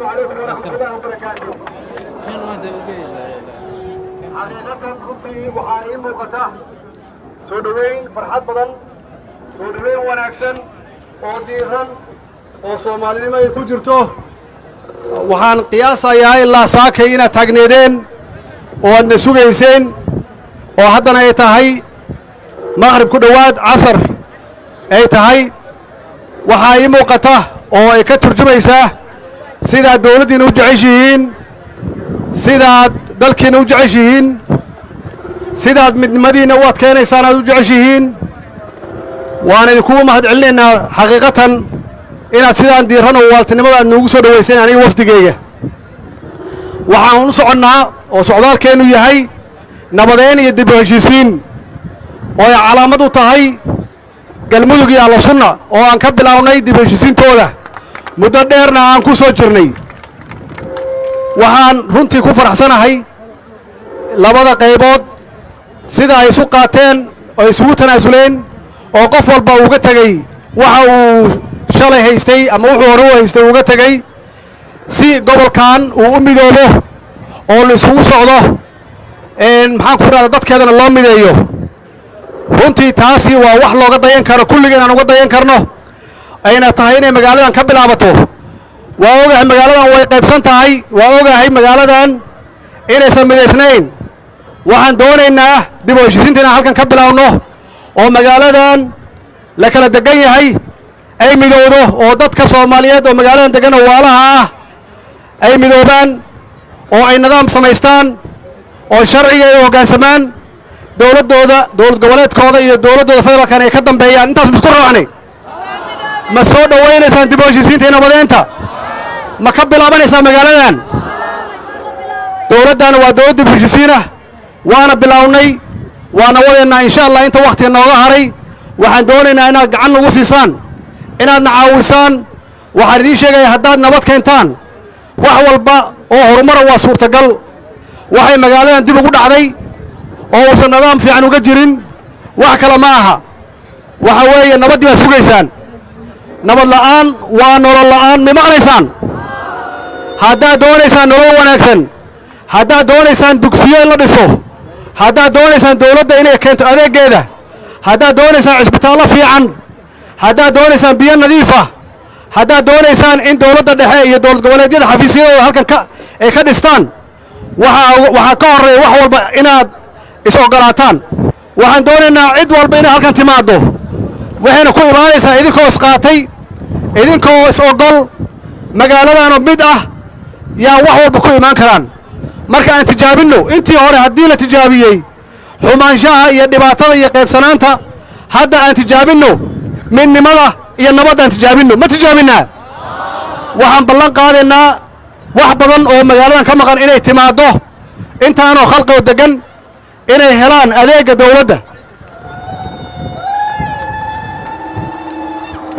عليكم ورحمة الله وبركاته. حقيقة كنتي وحايم وقته سودوين فرحات بدن سودوين وناكسن وديران وصومالي ما يكون جرتو وحان قياسا يا إلا ساكينا تاقنيدين وأن سوغيسين وحدنا يتاهي مغرب كدواد عصر يتاهي وحايم وقته ويكتر جميسة سيدا دولدين وجعيشيين سيدا دلكين وجعيشيين سيدا من مدينة وات كينيسان وجعيشيين وانا يكون مهد علينا حقيقة إن سيدا ديران والتنمى نوغسو دويسين يعني وفدقية waxaan u soconnaa oo socdaalkeenu yahay nabadeyn iyo dib u heshiisiin oo ay calaamad u tahay galmudug iyo alla sunna oo aan ka bilownay dib u heshiisiintooda muddo dheerna aan ku soo jirnay waxaan runtii ku faraxsanahay labada qaybood sida ay isu qaateen oo isugu tanaasuleen oo qof walba uga tagay waxa uu shalay haystay ama wuxuu hore u haystay uga tagay si gobolkan uu u midoobo oo la isugu socdo maxaan ku raada dadkeedana loo mideeyo runtii taasi waa wax looga dayan karo kulligeen aan uga dayan karno ayna tahay inay magaaladan ka bilaabato waa ogahay magaaladan way qaybsan tahay waa ogahay magaaladan inaysan midaysnayn waxaan doonaynaa dib u heshiisiinta inaan halkan ka bilaawno oo magaaladan la kala degan yahay ay midowdo oo dadka Soomaaliyeed oo magaaladan degan oo waalaha ah ay midoobaan oo ay nidaam samaystaan oo sharciga ay hoggaansamaan dawladooda dawlad goboleedkooda iyo dawladooda federaalka ay ka dambeeyaan intaas isku raacnay ma soo dhaweynaysan dib u heshiisiinta nabadeynta ma ka bilaabanaysan magaaladan dawladdan waa dawlad dib u heshiisiin ah waana bilawnay waana wadeena insha Allah inta waqti nooga haray waxaan doonaynaa inaad gacan ugu siisaan inaad nacaawisaan waxaan idin sheegay haddaad nabad keentaan wax walba oo horumar waa suurtagal waxay magaaladan dib ugu dhacday oo uusan nidaam fiican uga jirin wax kale ma aha waxa weeye nabadii baad sugaysaan nabad la'aan waa nolol la'aan ma maqlaysaan haddaad doonaysaan nolol wanaagsan haddaad doonaysaan dugsiyo in la dhiso haddaad doonaysaan dawladda inay keento adeegeeda haddaad doonaysaan cisbitaallo fiican haddaad doonaysaan biyo nadiif ah haddaad doonaysaan in dawladda dhexe iyo dawlad goboleedyada xafiisyadooda halkan ay ka dhistaan waxaa ka horreeya wax walba inaad is ogolaataan waxaan doonaynaa cid walba inay halkan timaaddo waxayna ku imaanaysaa idinkoo isqaatay idinkoo is ogol magaaladaanoo mid ah yaa wax walba ku imaan karaan marka aan tijaabinno intii hore haddii la tijaabiyey xumaanshaha iyo dhibaatada iyo qaybsanaanta hadda aan tijaabinno midnimada iyo nabadda aan tijaabinno ma tijaabinaa waxaan ballan qaadaynaa wax badan oo magaaladan ka maqan inay timaaddo intaanoo khalqoo degan inay helaan adeegga dawladda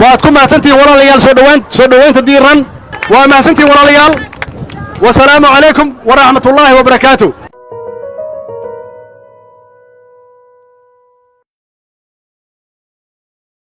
waad ku mahadsantihiin walaalayaal soo dhowaynta diiran waa mahadsantihiin walaalayaal wasalaamu calaykum waraxmatullaahi wabarakaatuh